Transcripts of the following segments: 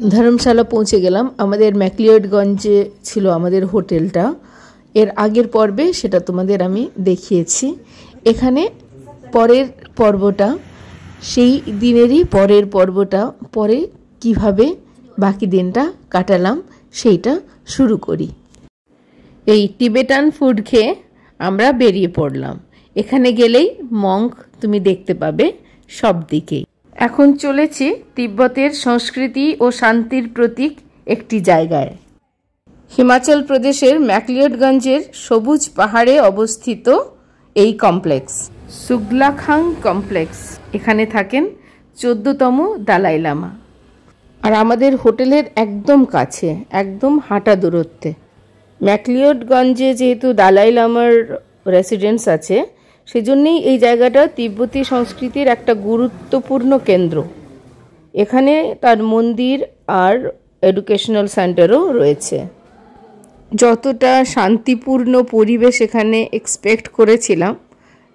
ধর্মশালা পৌঁছে গেলাম। আমাদের ম্যাকলিওডগঞ্জে ছিল আমাদের হোটেলটা। এর আগের পর্বে সেটা তোমাদের আমি দেখিয়েছি। এখানে পরের পর্বটা, সেই দিনেরই পরের পর্বটা, পরে কিভাবে বাকি দিনটা কাটালাম সেইটা শুরু করি। এই টিবেটান ফুড খেয়ে আমরা বেরিয়ে পড়লাম। এখানে গেলেই মঙ্ক তুমি দেখতে পাবে সব দিকেই। এখন চলেছি তিব্বতের সংস্কৃতি ও শান্তির প্রতীক একটি জায়গায়। হিমাচল প্রদেশের ম্যাকলিওডগঞ্জের সবুজ পাহাড়ে অবস্থিত এই কমপ্লেক্স সুগলাখাং কমপ্লেক্স। এখানে থাকেন 14তম দালাই লামা। আর আমাদের হোটেলের একদম কাছে, একদম হাঁটা দূরত্বে। ম্যাকলিওডগঞ্জে যেহেতু দালাই লামার রেসিডেন্স আছে, সেজন্যই এই জায়গাটা তিব্বতী সংস্কৃতির একটা গুরুত্বপূর্ণ কেন্দ্র। এখানে তার মন্দির আর এডুকেশনাল সেন্টারও রয়েছে। যতটা শান্তিপূর্ণ পরিবেশ এখানে এক্সপেক্ট করেছিলাম,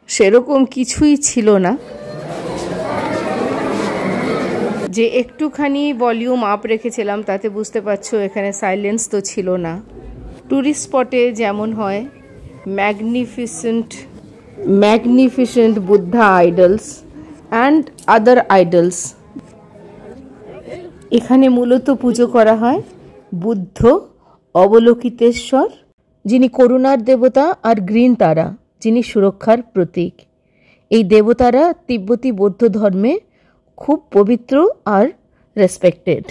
সেরকম কিছুই ছিল না। যে একটুখানি ভলিউম আপ রেখেছিলাম তাতে বুঝতে পারছো এখানে সাইলেন্স তো ছিল না। ট্যুরিস্ট স্পটে যেমন হয় magnificent Buddha idols and other idols, এখানে মূলত পুজো করা হয় বুদ্ধ অবলোকিতেশ্বর, যিনি করুণার দেবতা, আর গ্রিন তারা, যিনি সুরক্ষার প্রতীক। এই দেবতারা তিব্বতী বৌদ্ধ ধর্মে খুব পবিত্র আর রেসপেক্টেড।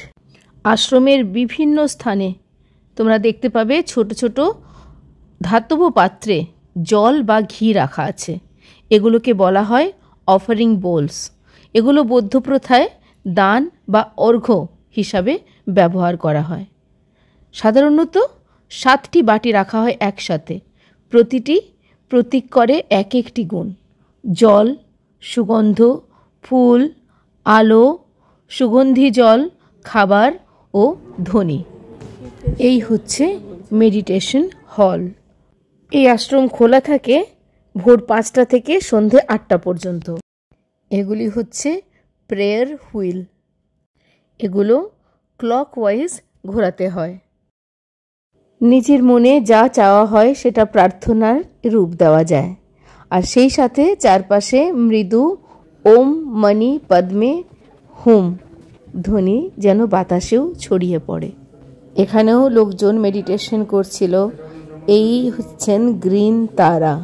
আশ্রমের বিভিন্ন স্থানে তোমরা দেখতে পাবে ছোট ছোট ধাতব পাত্রে জল বা ঘি রাখা আছে। এগুলোকে বলা হয় অফারিং বোলস। এগুলো বৌদ্ধ প্রথায় দান বা অর্ঘ্য হিসাবে ব্যবহার করা হয়। সাধারণত 7টি বাটি রাখা হয় একসাথে। প্রতিটি প্রতীক করে এক একটি গুণ: জল, সুগন্ধ, ফুল, আলো, সুগন্ধি জল, খাবার ও ধ্বনি। এই হচ্ছে মেডিটেশন হল। এই আশ্রম খোলা থাকে ভোর 5টা থেকে সন্ধে 8টা পর্যন্ত। এগুলি হচ্ছে প্রেয়ার হুইল। এগুলো ক্লকওয়াইজ ঘোরাতে হয়। নিজের মনে যা চাওয়া হয় সেটা প্রার্থনার রূপ দেওয়া যায়। আর সেই সাথে চারপাশে মৃদু ওম মণি পদ্মে হুম ধ্বনি যেন বাতাসেও ছড়িয়ে পড়ে। এখানেও লোকজন মেডিটেশন করছিল। এই হচ্ছেন গ্রিন তারা।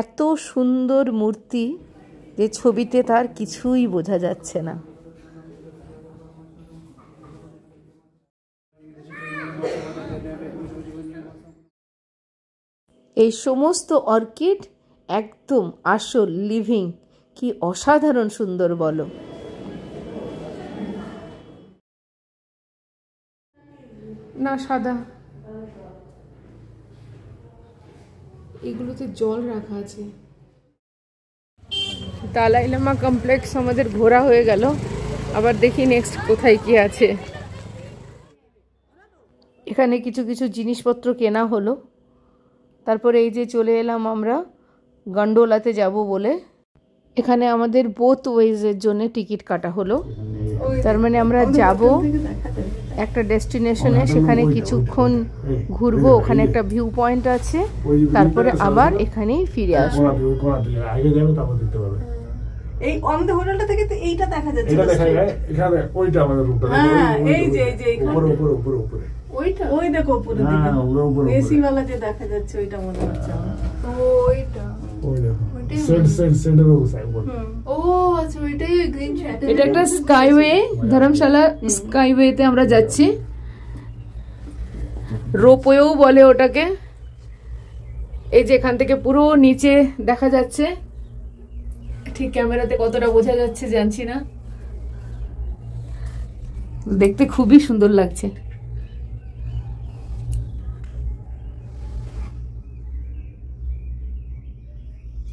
এত সুন্দর মূর্তি যে ছবিতে তার কিছুই বোঝা যাচ্ছে না। এই সমস্ত অর্কিড একদম আসল লিভিং। কি অসাধারণ সুন্দর বলো। না সাদা, এগুলোতে জল রাখা আছে। দালাই লামা কমপ্লেক্স আমাদের ঘোরা হয়ে গেল। আবার দেখি নেক্সট কোথায় কি আছে। এখানে কিছু কিছু জিনিসপত্র কেনা হলো। তারপরে এই যে চলে এলাম আমরা গন্ডোলাতে যাব বলে। এখানে আমাদের বোথ ওয়েজের জন্য টিকিট কাটা হলো। তার মানে আমরা যাব একটা ডেস্টিনেশনে, সেখানে কিছুক্ষণ ঘুরবো, ওখানে একটা ভিউ পয়েন্ট আছে, তারপরে আবার এখানেই ফিরে আসবো। এই আমাদের হোটেলটা থেকে তো এইটা দেখা যাচ্ছে। এটা দেখা যায় এখানে, ওইটা আমাদের রুটটা। হ্যাঁ এই যে উপরে উপরে উপরে উপরে ওইটা, ওই দেখো উপরে দিকে এসি वाला যে দেখা যাচ্ছে ওইটা মনে হচ্ছে। তো ওইটা ওই দেখো সেন্টার সাইড বল। ও আচ্ছা, ওইটাই গ্রিন চ্যাট। এটা একটা স্কাইওয়ে, ধর্মশালা স্কাইওয়েতে আমরা যাচ্ছি। রোপওয়েও বলে ওটাকে। এই যে এখান থেকে পুরো নিচে দেখা যাচ্ছে। ঠিক ক্যামেরাতে কতটা বোঝা যাচ্ছে জানছি না। দেখতে খুবই সুন্দর লাগছে।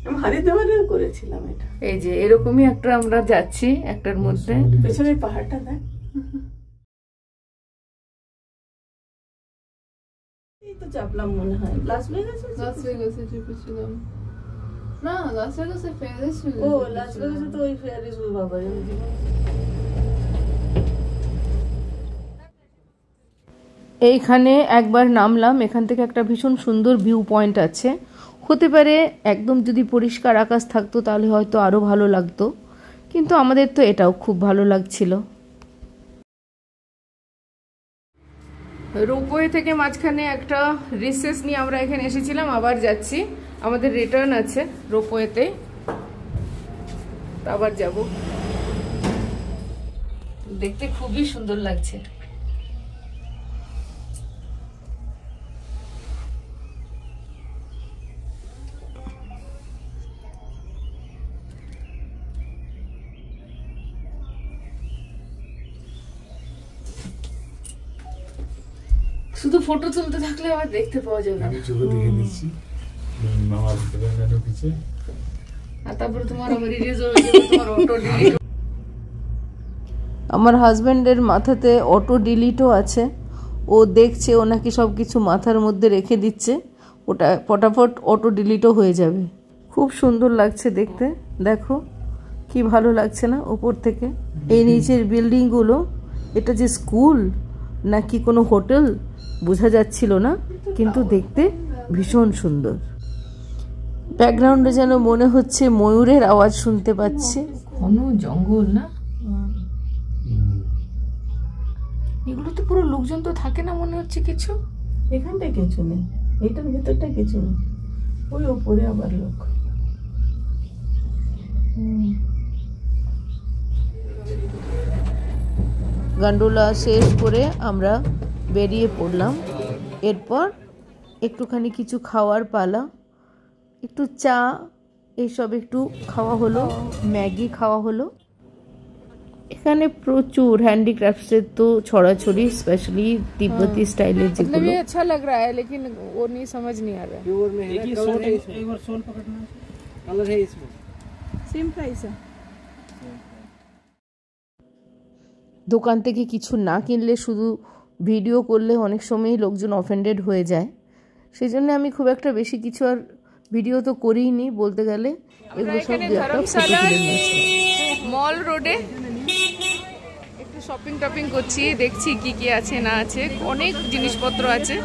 আমি হরিদ্বারে করেছিলাম এটা। এই যে এরকমই একটা আমরা যাচ্ছি একটার মধ্যে। পেছনে পাহাড়টা দেখ। এই তো চাপলাম মনে হয় লাস ভেগাসে। লাস ভেগাসে চেপেছিলাম না, লাস ভেগাসে ফেয়ারিস ছিল। ও লাস ভেগাসে তো ওই ফেয়ারিস বাবা। এইখানে একবার নামলাম, এখান থেকে একটা ভীষণ সুন্দর ভিউ পয়েন্ট আছে। হতে পারে একদম যদি পরিষ্কার আকাশ থাকতো তাহলে হয়তো আরও ভালো লাগতো, কিন্তু আমাদের তো এটাও খুব ভালো লাগছিল। রোপওয়ে থেকে মাঝখানে একটা রিসেস নিয়ে আমরা এখানে এসেছিলাম, আবার যাচ্ছি, আমাদের রিটার্ন আছে রোপওয়েতে, আবার যাব। দেখতে খুবই সুন্দর লাগছে। শুধু ফটো তুলতে থাকলে আবার দেখতে পাওয়া যাবে। আমি চোখে দেখে নিচ্ছি আমার মেনু পিছে, আর তারপরে তোমার আবার রিলিজ হয়ে যাবে তোমার অটো ডিলিট। আমার হাজবেন্ডের মাথাতে অটো ডিলিটও আছে, ও দেখছে, ও নাকি সব কিছু মাথার মধ্যে রেখে দিচ্ছে, ওটা ফটাফট অটো ডিলিটও হয়ে যাবে। খুব সুন্দর লাগছে দেখতে, দেখো কি ভালো লাগছে না ওপর থেকে। এই নিচের বিল্ডিংগুলো, এটা যে স্কুল নাকি কোনো হোটেল বোঝা যাচ্ছিল না, কিন্তু দেখতে ভীষণ সুন্দর। ব্যাকগ্রাউন্ডে যেন মনে হচ্ছে ময়ূরের আওয়াজ শুনতে পাচ্ছে। ঘন জঙ্গল না, এগুলো তো পুরো লোকজন তো থাকে না মনে হচ্ছে কিছু। এখানটায় কিছু নেই, এইটার ভেতরটা কিছু নেই, ওই ওপরে আবার লোক। গান্ডোলা শেষ করে আমরা বেরিয়ে পড়লাম। এরপর একটুখানি কিছু খাওয়ার পালা, একটু চা এইসব একটু খাওয়া হলো, ম্যাগি খাওয়া হলো। এখানে প্রচুর হ্যান্ডিক্রাফটসের তো ছড়াছড়ি, স্পেশালি তিব্বতি স্টাইলের যেগুলো। अच्छा लग रहा है लेकिन वो नहीं समझ नहीं आ रहा है। प्योर में है, एक बार सोल पकड़ना, कलर है इसमें, सेम प्राइस है। দোকান থেকে কিছু না কিনলে, শুধু ভিডিও করলে অনেক সময়ই লোকজন অফেন্ডেড হয়ে যায়, সেই জন্য আমি খুব একটা বেশি কিছু আর ভিডিও তো করিনি বলতে গেলে। এগুলো সব মল রোডে একটু শপিং টপিং করছি, দেখছি কি কি আছে না আছে, অনেক জিনিসপত্র আছে,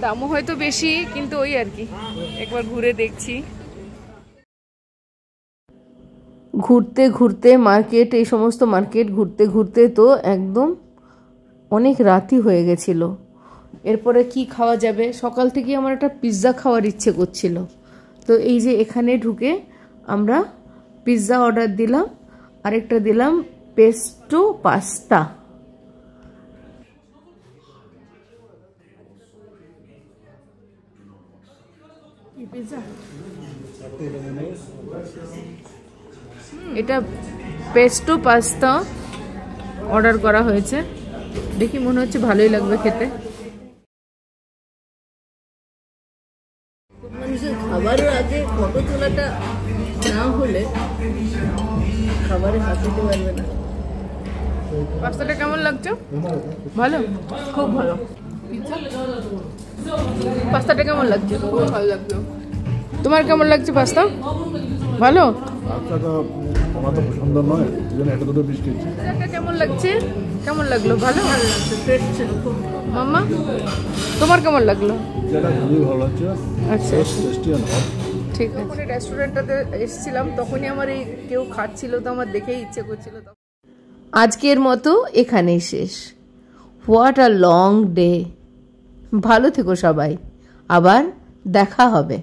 দামও হয়তো বেশি, কিন্তু ওই আর কি একবার ঘুরে দেখছি। ঘুরতে ঘুরতে মার্কেট, এই সমস্ত মার্কেট ঘুরতে ঘুরতে তো একদম অনেক রাতই হয়ে গেছিল। এরপরে কি খাওয়া যাবে, সকাল থেকে আমার একটা পিৎজা খাওয়ার ইচ্ছে করছিল, তো এই যে এখানে ঢুকে আমরা পিৎজা অর্ডার দিলাম, আরেকটা দিলাম পেস্টো পাস্তা। এটা পেস্টো পাস্তা অর্ডার করা হয়েছে, দেখি মনে হচ্ছে ভালোই লাগবে খেতে। মানুষের খাবারের আগে ফটো তোলাটা না হলে খাবারে হাত দিতে পারবে না। পাস্তাটা কেমন লাগছে? ভালো, খুব ভালো। পাস্তাটা কেমন লাগছে? খুব ভালো লাগছে। তোমার কেমন লাগছে পাস্তা? ভালো। পাস্তাটা আমার তো পছন্দ নয়, এজন্য একটা দুটো বৃষ্টি হচ্ছে। এটা কেমন লাগছে? কেমন লাগলো? ভালো, ভালো লাগছে, ফ্রেশ ছিল খুব। মাম্মা তোমার কেমন লাগলো? যেটা খুবই ভালো লাগছে। আচ্ছা, টেস্টি আর হট। ঠিক আছে। যখন রেস্টুরেন্টটাতে এসেছিলাম তখনই আমার এই কেউ খাচ্ছিল, তো আমার দেখেই ইচ্ছে করছিল। আজকের মতো এখানেই শেষ। What a long day. ভালো থেকো সবাই, আবার দেখা হবে।